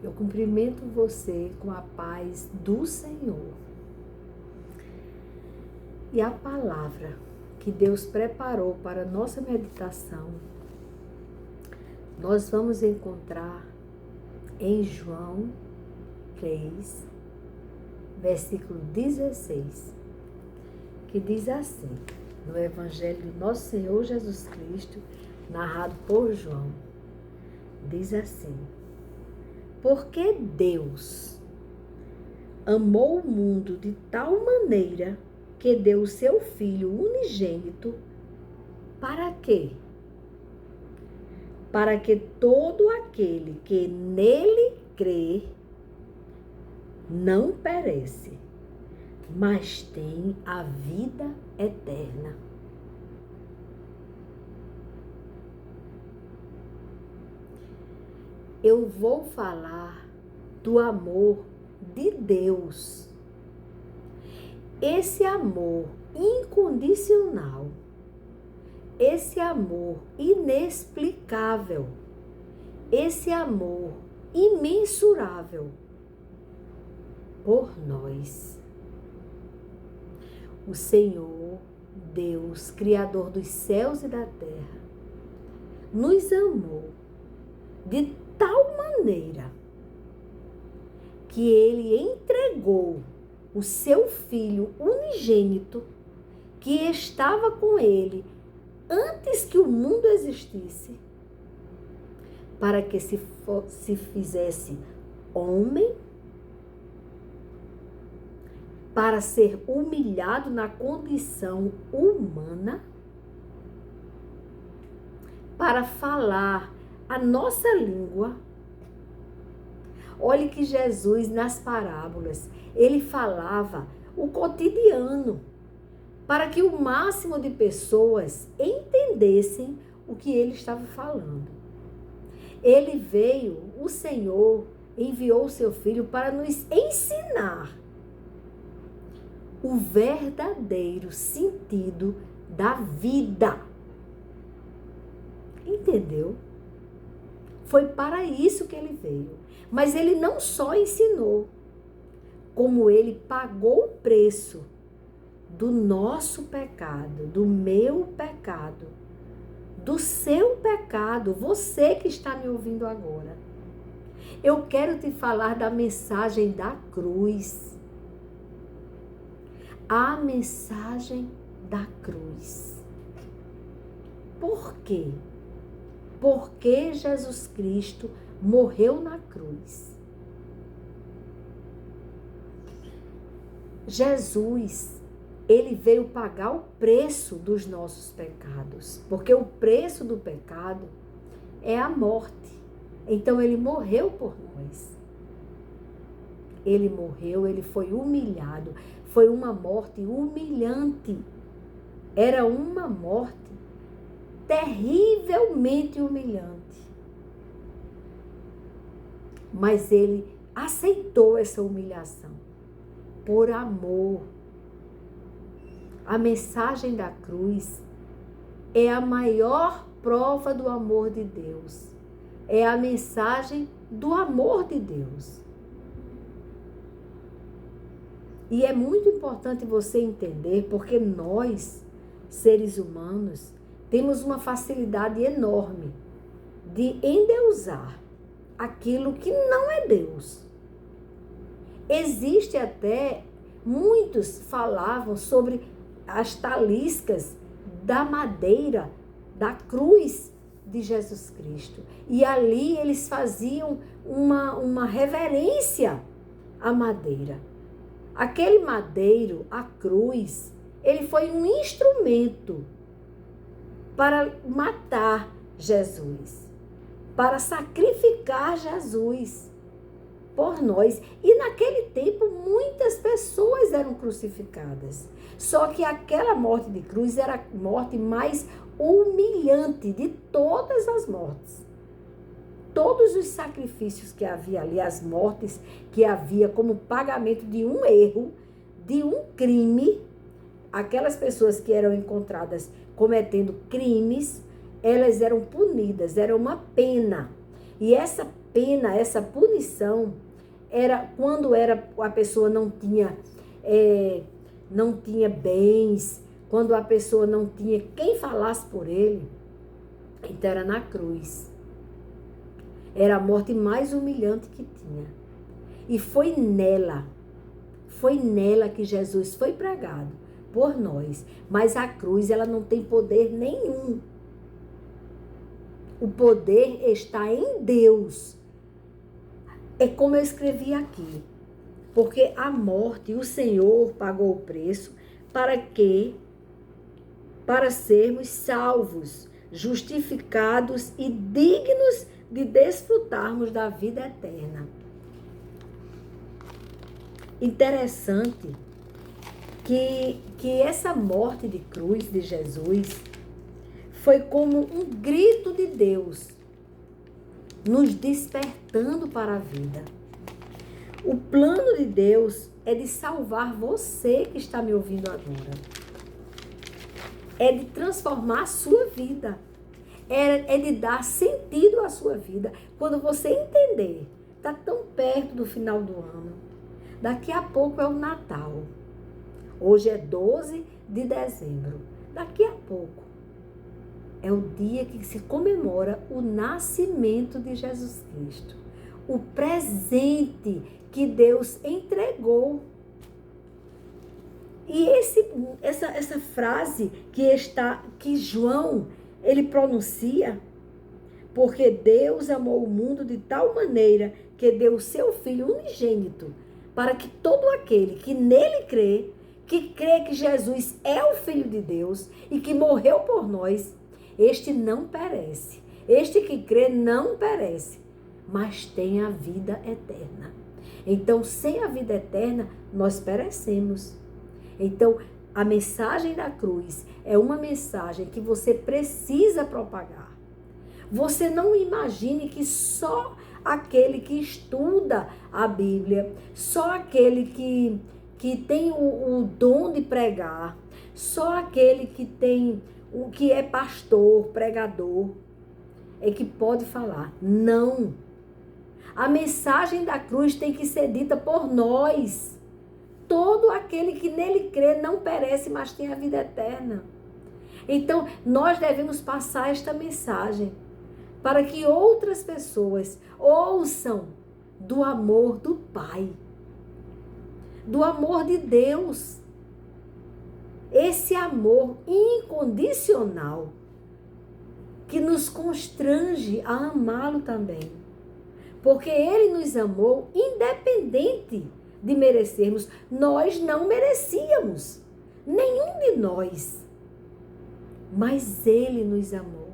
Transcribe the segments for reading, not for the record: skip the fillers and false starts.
Eu cumprimento você com a paz do Senhor. E a palavra que Deus preparou para a nossa meditação, nós vamos encontrar em João 3, versículo 16, que diz assim, no Evangelho do nosso Senhor Jesus Cristo, narrado por João, diz assim: porque Deus amou o mundo de tal maneira que deu o seu Filho unigênito, para quê? Para que todo aquele que nele crê não perece, mas tem a vida eterna. Eu vou falar do amor de Deus. Esse amor incondicional, esse amor inexplicável, esse amor imensurável por nós. O Senhor, Deus, Criador dos céus e da terra, nos amou de tal maneira que Ele entregou o seu Filho unigênito, que estava com Ele antes que o mundo existisse, para que se fizesse homem, para ser humilhado na condição humana, para falar a nossa língua. Olhe que Jesus, nas parábolas, ele falava o cotidiano, para que o máximo de pessoas entendessem o que ele estava falando. Ele veio, o Senhor enviou o seu Filho para nos ensinar o verdadeiro sentido da vida. Entendeu? Foi para isso que ele veio. Mas ele não só ensinou, como ele pagou o preço do nosso pecado, do meu pecado, do seu pecado, você que está me ouvindo agora. Eu quero te falar da mensagem da cruz. A mensagem da cruz. Por quê? Porque Jesus Cristo morreu na cruz. Jesus, ele veio pagar o preço dos nossos pecados, porque o preço do pecado é a morte. Então ele morreu por nós. Ele morreu, ele foi humilhado, foi uma morte humilhante. Era uma morte terrivelmente humilhante. Mas ele aceitou essa humilhação por amor. A mensagem da cruz é a maior prova do amor de Deus. É a mensagem do amor de Deus. E é muito importante você entender, porque nós, seres humanos, temos uma facilidade enorme de endeusar aquilo que não é Deus. Existe até, muitos falavam sobre as taliscas da madeira, da cruz de Jesus Cristo. E ali eles faziam uma reverência à madeira. Aquele madeiro, a cruz, ele foi um instrumento para matar Jesus, para sacrificar Jesus por nós. E naquele tempo muitas pessoas eram crucificadas. Só que aquela morte de cruz era a morte mais humilhante de todas as mortes. Todos os sacrifícios que havia ali, as mortes que havia como pagamento de um erro, de um crime, aquelas pessoas que eram encontradas cometendo crimes, elas eram punidas, era uma pena. E essa pena, essa punição, punição era quando a pessoa não tinha bens, quando a pessoa não tinha quem falasse por ele. Então era na cruz. Era a morte mais humilhante que tinha. E foi nela que Jesus foi pregado por nós. Mas a cruz, ela não tem poder nenhum. O poder está em Deus. É como eu escrevi aqui. Porque a morte, o Senhor pagou o preço para sermos salvos, justificados e dignos de desfrutarmos da vida eterna. Interessante que essa morte de cruz de Jesus foi como um grito de Deus, nos despertando para a vida. O plano de Deus é de salvar você que está me ouvindo agora. É de transformar a sua vida. É de dar sentido à sua vida. Quando você entender, está tão perto do final do ano. Daqui a pouco é o Natal. Hoje é 12 de dezembro. Daqui a pouco é o dia que se comemora o nascimento de Jesus Cristo. O presente que Deus entregou. E essa frase que João, ele pronuncia, porque Deus amou o mundo de tal maneira que deu o seu Filho unigênito, para que todo aquele que nele crê, que crê que Jesus é o Filho de Deus e que morreu por nós, este não perece. Este que crê não perece, mas tem a vida eterna. Então, sem a vida eterna, nós perecemos. Então, a mensagem da cruz é uma mensagem que você precisa propagar. Você não imagine que só aquele que estuda a Bíblia, só aquele que tem o dom de pregar, só aquele que é pastor, pregador, é que pode falar. Não. A mensagem da cruz tem que ser dita por nós. Todo aquele que nele crê não perece, mas tem a vida eterna. Então, nós devemos passar esta mensagem para que outras pessoas ouçam do amor do Pai, do amor de Deus. Esse amor incondicional que nos constrange a amá-lo também. Porque ele nos amou independente de merecermos. Nós não merecíamos, nenhum de nós. Mas ele nos amou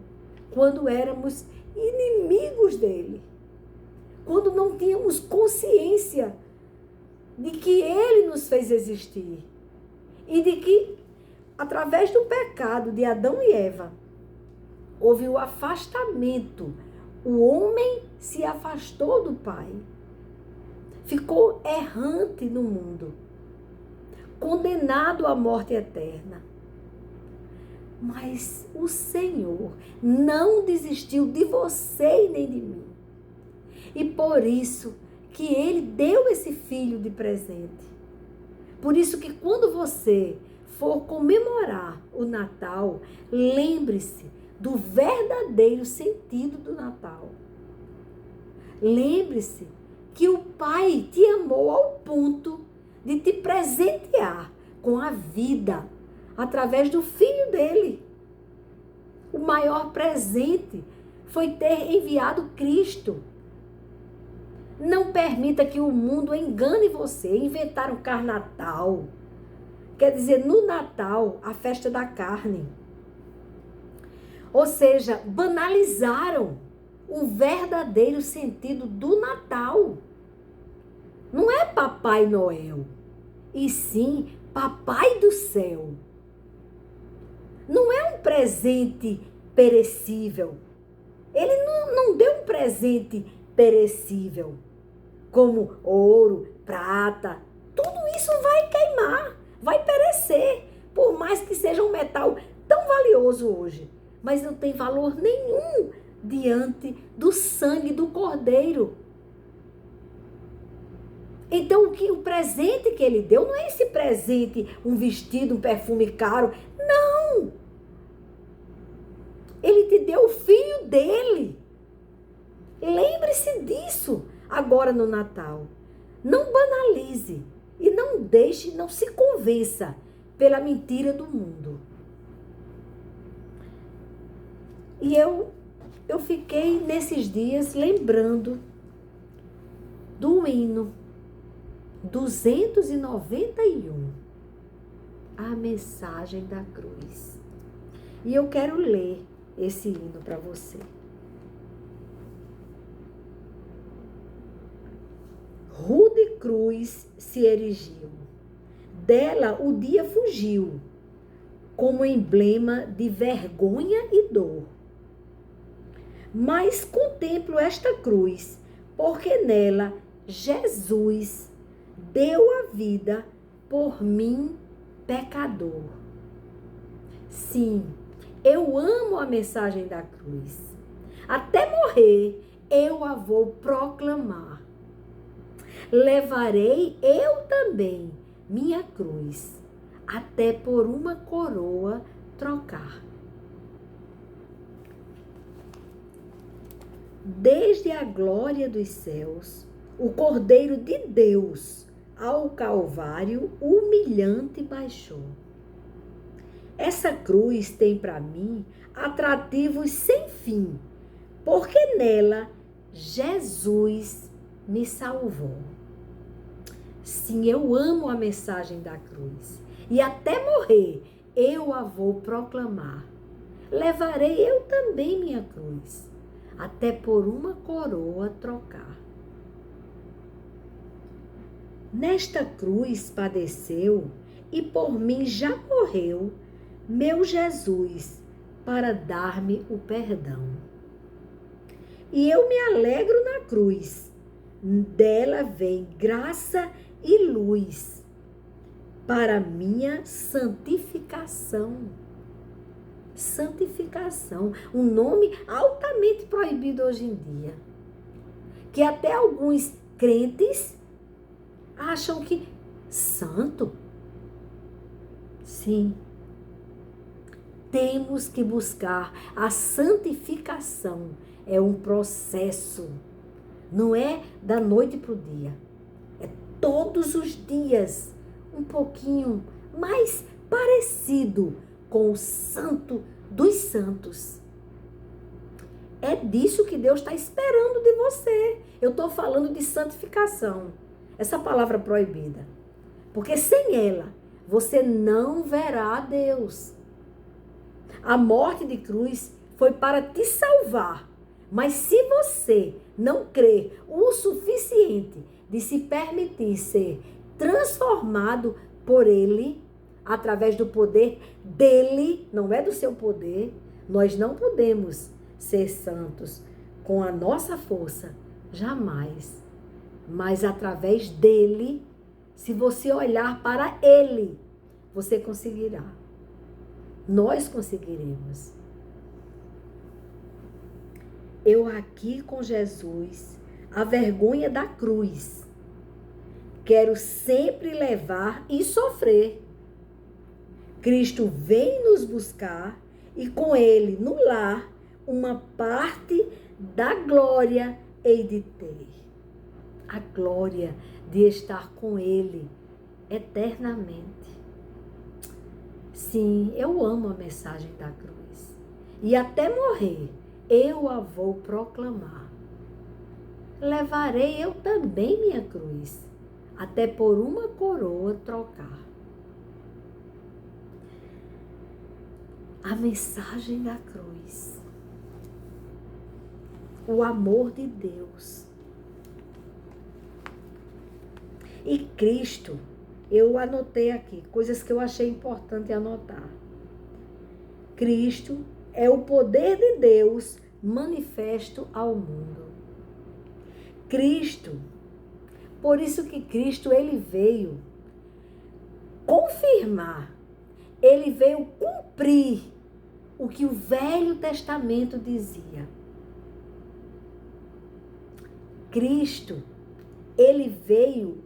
quando éramos inimigos dele. Quando não tínhamos consciência de que ele nos fez existir. E de que, através do pecado de Adão e Eva, houve o afastamento. O homem se afastou do Pai. Ficou errante no mundo. Condenado à morte eterna. Mas o Senhor não desistiu de você e nem de mim. E por isso que ele deu esse filho de presente. Por isso que quando você for comemorar o Natal, lembre-se do verdadeiro sentido do Natal. Lembre-se que o Pai te amou ao ponto de te presentear com a vida através do Filho dele. O maior presente foi ter enviado Cristo. Não permita que o mundo engane você. Inventaram carnatal. Quer dizer, no Natal, a festa da carne. Ou seja, banalizaram o verdadeiro sentido do Natal. Não é Papai Noel, e sim Papai do Céu. Não é um presente perecível. Ele não deu um presente perecível, como ouro, prata. Tudo isso vai queimar, vai perecer, por mais que seja um metal tão valioso hoje. Mas não tem valor nenhum diante do sangue do Cordeiro. Então, o presente que ele deu não é esse presente, um vestido, um perfume caro. Não! Ele te deu o filho dele. Lembre-se disso agora no Natal. Não banalize e não se convença pela mentira do mundo. E eu fiquei nesses dias lembrando do hino 291, a mensagem da cruz. E eu quero ler esse hino para você. Rude cruz se erigiu, dela o dia fugiu, como emblema de vergonha e dor. Mas contemplo esta cruz, porque nela Jesus deu a vida por mim, pecador. Sim, eu amo a mensagem da cruz. Até morrer, eu a vou proclamar. Levarei eu também minha cruz, até por uma coroa trocar. Desde a glória dos céus, o Cordeiro de Deus ao Calvário humilhante baixou. Essa cruz tem para mim atrativos sem fim, porque nela Jesus me salvou. Sim, eu amo a mensagem da cruz e até morrer eu a vou proclamar. Levarei eu também minha cruz, até por uma coroa trocar. Nesta cruz padeceu e por mim já morreu meu Jesus para dar-me o perdão. E eu me alegro na cruz, dela vem graça e luz para minha santificação. Santificação, um nome altamente proibido hoje em dia, que até alguns crentes acham que santo. Sim, temos que buscar a santificação. É um processo, não é da noite para o dia, é todos os dias um pouquinho mais parecido com o santo dos santos. É disso que Deus está esperando de você. Eu estou falando de santificação, essa palavra proibida, porque sem ela você não verá a Deus. A morte de cruz foi para te salvar, mas se você não crer o suficiente de se permitir ser transformado por Ele, através do poder dele, não é do seu poder, nós não podemos ser santos com a nossa força, jamais. Mas através dele, se você olhar para ele, você conseguirá. Nós conseguiremos. Eu aqui com Jesus, a vergonha da cruz, quero sempre levar e sofrer. Cristo vem nos buscar e com ele no lar uma parte da glória hei de ter. A glória de estar com ele eternamente. Sim, eu amo a mensagem da cruz. E até morrer, eu a vou proclamar. Levarei eu também minha cruz, até por uma coroa trocar. A mensagem da cruz. O amor de Deus. E Cristo, eu anotei aqui, coisas que eu achei importante anotar. Cristo é o poder de Deus manifesto ao mundo. Cristo, por isso que Cristo, ele veio confirmar, ele veio cumprir o que o Velho Testamento dizia. Cristo, ele veio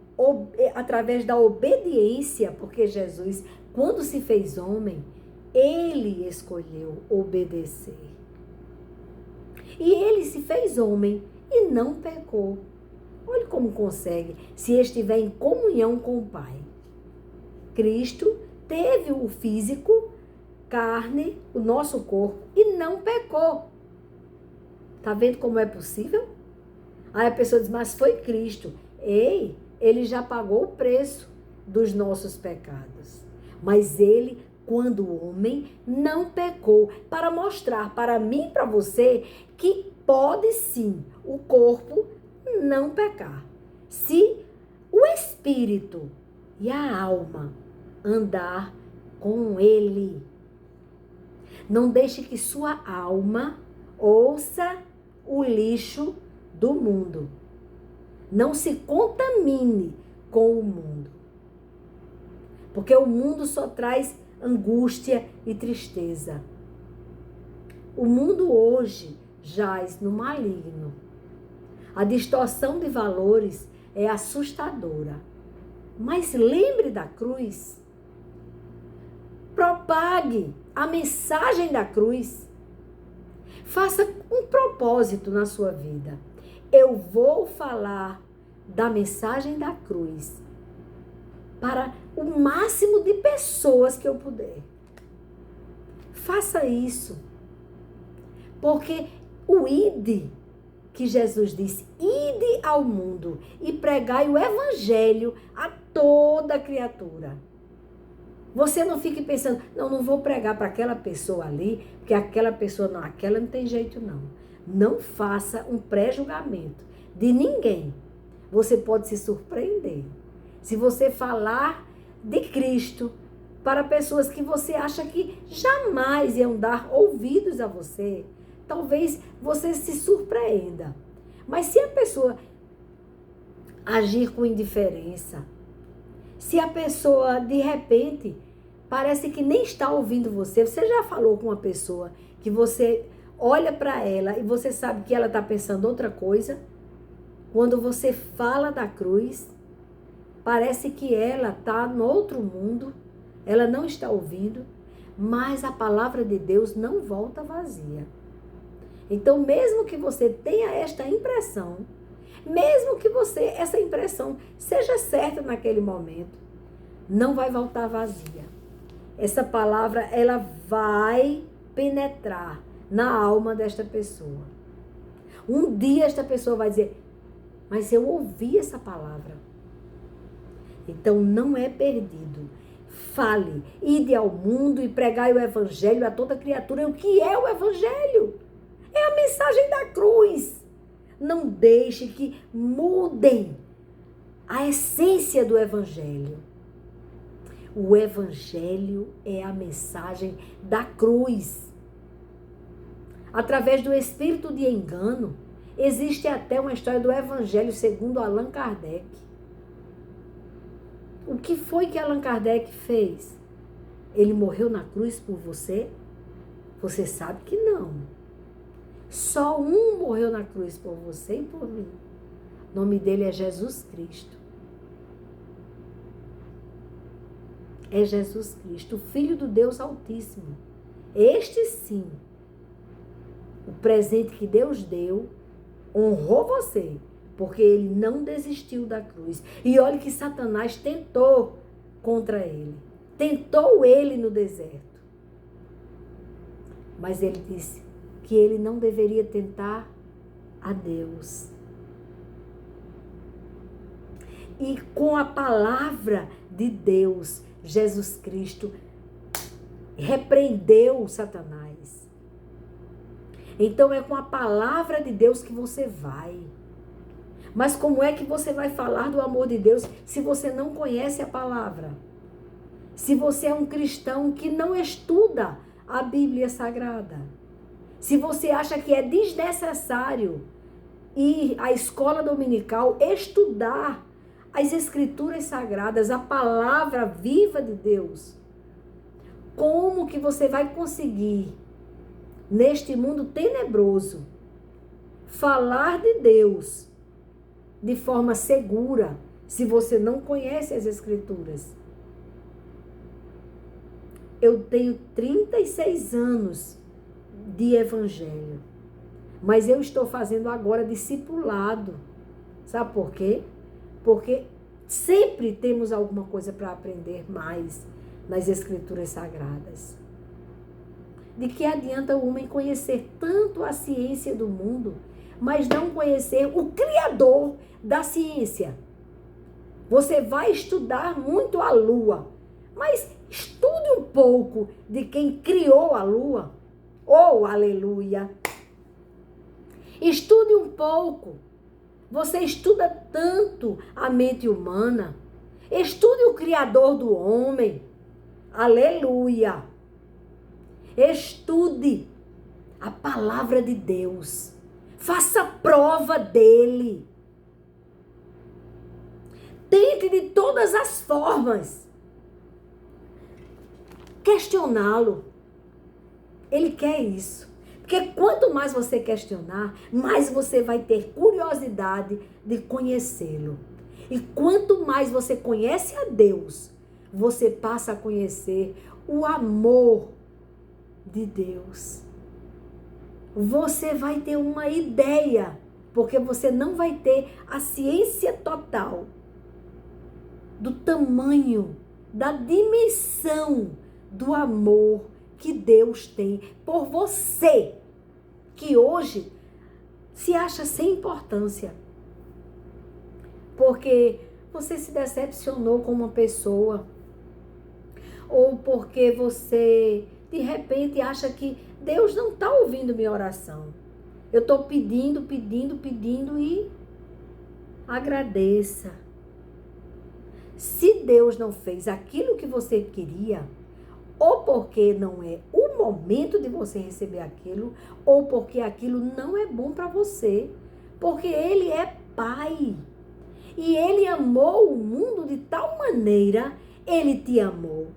através da obediência, porque Jesus, quando se fez homem, ele escolheu obedecer. E ele se fez homem e não pecou. Olha como consegue, se estiver em comunhão com o Pai. Cristo teve o físico, carne, o nosso corpo, e não pecou. Tá vendo como é possível? Aí a pessoa diz, mas foi Cristo. Ei, ele já pagou o preço dos nossos pecados. Mas ele, quando homem, não pecou, para mostrar para mim e para você que pode sim o corpo não pecar. Se o espírito e a alma andar com ele. Não deixe que sua alma ouça o lixo do mundo. Não se contamine com o mundo. Porque o mundo só traz angústia e tristeza. O mundo hoje jaz no maligno. A distorção de valores é assustadora. Mas lembre da cruz. Propague a mensagem da cruz. Faça um propósito na sua vida. Eu vou falar da mensagem da cruz para o máximo de pessoas que eu puder. Faça isso. Porque o ide, que Jesus disse, ide ao mundo e pregai o evangelho a toda criatura. Você não fique pensando, não vou pregar para aquela pessoa ali, porque aquela pessoa não, aquela não tem jeito não. Não faça um pré-julgamento de ninguém. Você pode se surpreender. Se você falar de Cristo para pessoas que você acha que jamais iam dar ouvidos a você, talvez você se surpreenda. Mas se a pessoa agir com indiferença, se a pessoa, de repente, parece que nem está ouvindo você, você já falou com uma pessoa que você olha para ela e você sabe que ela está pensando outra coisa? Quando você fala da cruz, parece que ela está no outro mundo, ela não está ouvindo, mas a palavra de Deus não volta vazia. Então, mesmo que você tenha esta impressão, mesmo que essa impressão seja certa naquele momento, não vai voltar vazia. Essa palavra, ela vai penetrar na alma desta pessoa. Um dia esta pessoa vai dizer, mas eu ouvi essa palavra. Então, não é perdido. Fale, ide ao mundo e pregai o evangelho a toda criatura. O que é o evangelho? É a mensagem da cruz. Não deixe que mudem a essência do evangelho. O evangelho é a mensagem da cruz. Através do espírito de engano, existe até uma história do evangelho segundo Allan Kardec. O que foi que Allan Kardec fez? Ele morreu na cruz por você? Você sabe que não. Só um morreu na cruz por você e por mim. O nome dele é Jesus Cristo. É Jesus Cristo, o Filho do Deus Altíssimo. Este sim, o presente que Deus deu, honrou você, porque ele não desistiu da cruz. E olha que Satanás tentou contra ele. Tentou ele no deserto. Mas ele disse que ele não deveria tentar a Deus. E com a palavra de Deus, Jesus Cristo repreendeu Satanás. Então é com a palavra de Deus que você vai. Mas como é que você vai falar do amor de Deus se você não conhece a palavra? Se você é um cristão que não estuda a Bíblia Sagrada? Se você acha que é desnecessário ir à escola dominical estudar as Escrituras Sagradas, a palavra viva de Deus, como que você vai conseguir, neste mundo tenebroso, falar de Deus de forma segura, se você não conhece as Escrituras. Eu tenho 36 anos de evangelho, mas eu estou fazendo agora discipulado. Sabe por quê? Porque sempre temos alguma coisa para aprender mais nas Escrituras Sagradas. De que adianta o homem conhecer tanto a ciência do mundo, mas não conhecer o Criador da ciência? Você vai estudar muito a Lua, mas estude um pouco de quem criou a Lua. Oh, aleluia! Estude um pouco. Você estuda tanto a mente humana. Estude o Criador do homem. Aleluia! Estude a palavra de Deus. Faça prova dele. Tente de todas as formas questioná-lo. Ele quer isso. Porque quanto mais você questionar, mais você vai ter curiosidade de conhecê-lo. E quanto mais você conhece a Deus, você passa a conhecer o amor de Deus. Você vai ter uma ideia, porque você não vai ter a ciência total do tamanho, da dimensão do amor que Deus tem por você, que hoje se acha sem importância, porque você se decepcionou com uma pessoa, ou porque você de repente acha que Deus não está ouvindo minha oração. Eu estou pedindo e agradeça. Se Deus não fez aquilo que você queria, ou porque não é o momento de você receber aquilo, ou porque aquilo não é bom para você, porque Ele é Pai. E Ele amou o mundo de tal maneira, Ele te amou,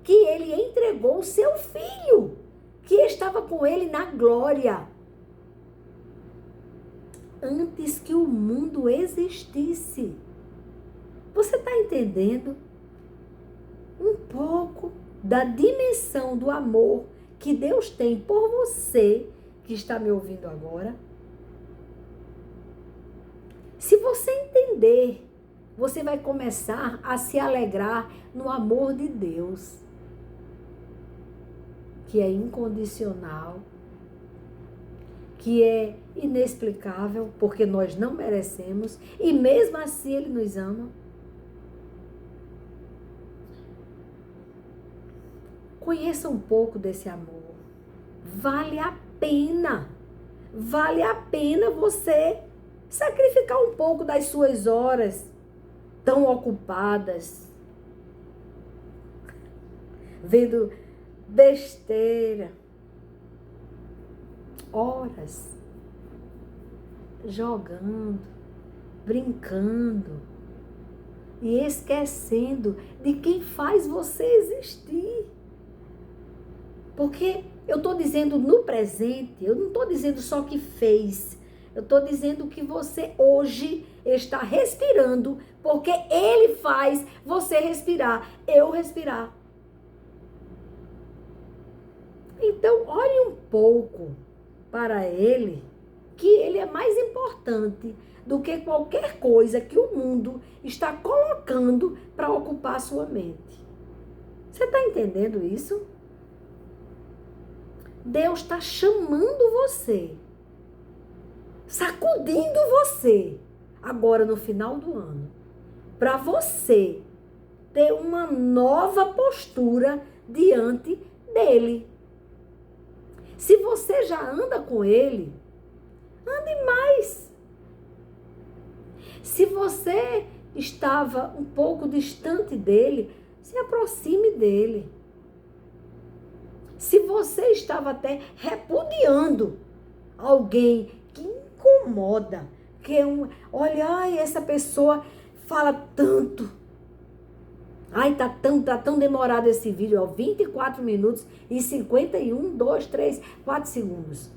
que Ele entregou o seu Filho, que estava com Ele na glória, antes que o mundo existisse. Você está entendendo um pouco da dimensão do amor que Deus tem por você, que está me ouvindo agora? Se você entender, você vai começar a se alegrar no amor de Deus, que é incondicional, que é inexplicável, porque nós não merecemos, e mesmo assim Ele nos ama. Conheça um pouco desse amor. Vale a pena você sacrificar um pouco das suas horas tão ocupadas, vendo besteira, horas jogando, brincando e esquecendo de quem faz você existir. Porque eu estou dizendo no presente, eu não estou dizendo só que fez, eu estou dizendo que você hoje está respirando, porque Ele faz você respirar, eu respirar. Então, olhe um pouco para Ele, que Ele é mais importante do que qualquer coisa que o mundo está colocando para ocupar a sua mente. Você está entendendo isso? Deus está chamando você, sacudindo você, agora no final do ano, para você ter uma nova postura diante dele. Se você já anda com ele, ande mais. Se você estava um pouco distante dele, se aproxime dele. Se você estava até repudiando alguém que incomoda, que é olha, ai, essa pessoa fala tanto. Ai, tá tão demorado esse vídeo, ó, 24 minutos e 51, 2, 3, 4 segundos.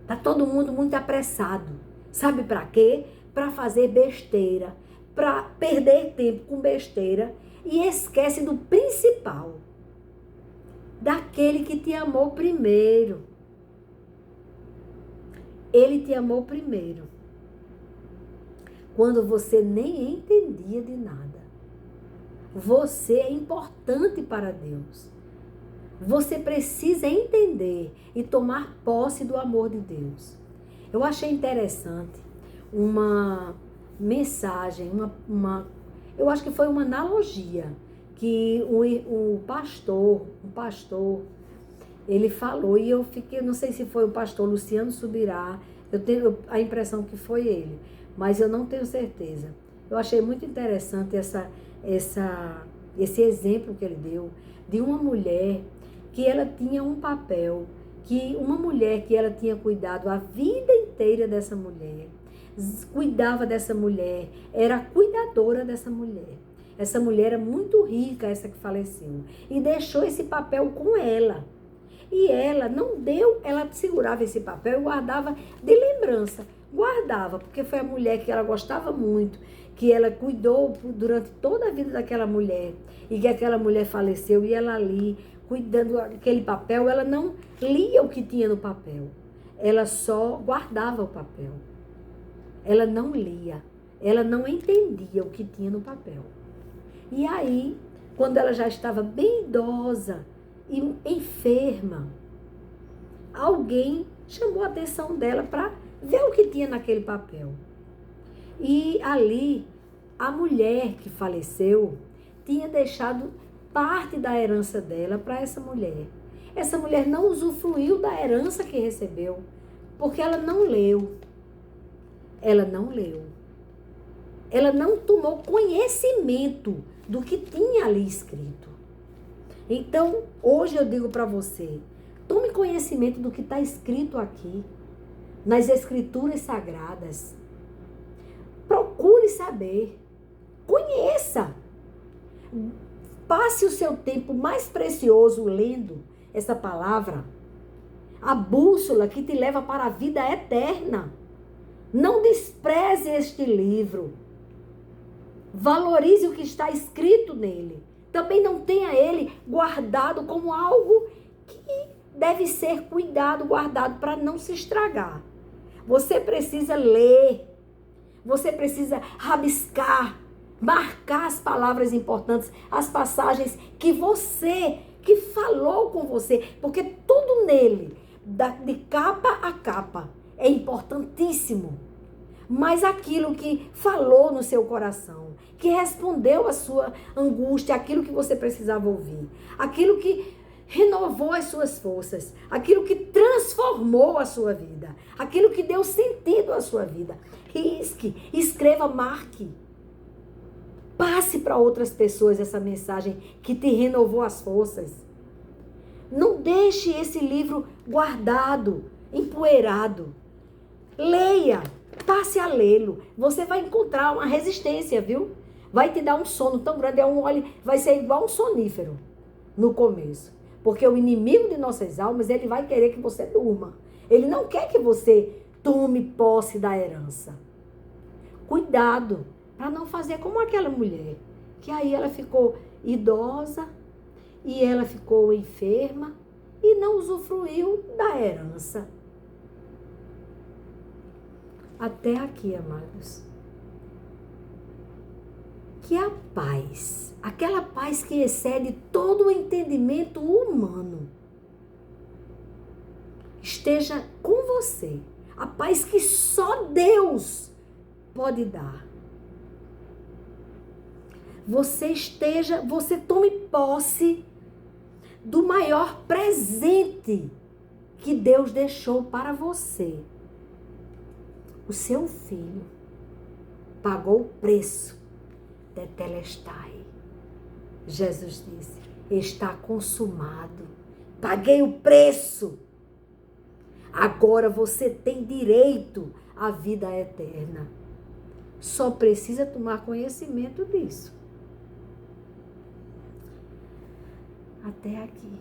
Tá todo mundo muito apressado. Sabe para quê? Para fazer besteira, para perder tempo com besteira e esquece do principal, daquele que te amou primeiro. Ele te amou primeiro, quando você nem entendia de nada. Você é importante para Deus. Você precisa entender e tomar posse do amor de Deus. Eu achei interessante uma mensagem, eu acho que foi uma analogia que um pastor, ele falou, e eu fiquei, não sei se foi o pastor Luciano Subirá, eu tenho a impressão que foi ele, mas eu não tenho certeza. Eu achei muito interessante esse exemplo que ele deu de uma mulher que ela tinha um papel, uma mulher que ela tinha cuidado a vida inteira dessa mulher, cuidava dessa mulher, era cuidadora dessa mulher. Essa mulher era muito rica, essa que faleceu, e deixou esse papel com ela. E ela não deu, ela segurava esse papel e guardava de lembrança. Guardava, porque foi a mulher que ela gostava muito, que ela cuidou durante toda a vida daquela mulher, e que aquela mulher faleceu, e ela ali, cuidando daquele papel, ela não lia o que tinha no papel. Ela só guardava o papel. Ela não lia, ela não entendia o que tinha no papel. E aí, quando ela já estava bem idosa e enferma, alguém chamou a atenção dela para ver o que tinha naquele papel. E ali, a mulher que faleceu tinha deixado parte da herança dela para essa mulher. Essa mulher não usufruiu da herança que recebeu, porque ela não leu. Ela não leu. Ela não tomou conhecimento do que tinha ali escrito. Então, hoje eu digo para você, tome conhecimento do que está escrito aqui, nas Escrituras Sagradas. Procure saber. Conheça. Passe o seu tempo mais precioso lendo essa palavra, a bússola que te leva para a vida eterna. Não despreze este livro. Valorize o que está escrito nele. Também não tenha ele guardado como algo que deve ser cuidado, guardado para não se estragar. Você precisa ler. Você precisa rabiscar, marcar as palavras importantes, as passagens que falou com você, porque tudo nele, de capa a capa, é importantíssimo. Mas aquilo que falou no seu coração, que respondeu a sua angústia, aquilo que você precisava ouvir, aquilo que renovou as suas forças, aquilo que transformou a sua vida, aquilo que deu sentido à sua vida. Risque, escreva, marque. Passe para outras pessoas essa mensagem que te renovou as forças. Não deixe esse livro guardado, empoeirado. Leia, passe a lê-lo. Você vai encontrar uma resistência, viu? Vai te dar um sono tão grande, vai ser igual um sonífero no começo. Porque o inimigo de nossas almas, ele vai querer que você durma. Ele não quer que você tome posse da herança. Cuidado para não fazer como aquela mulher, que aí ela ficou idosa e ela ficou enferma e não usufruiu da herança. Até aqui, amados. Que a paz, aquela paz que excede todo o entendimento humano, esteja com você. A paz que só Deus pode dar. Você tome posse do maior presente que Deus deixou para você. O seu filho pagou o preço. Tetelestai. Jesus disse, está consumado. Paguei o preço. Agora você tem direito à vida eterna. Só precisa tomar conhecimento disso. Até aqui.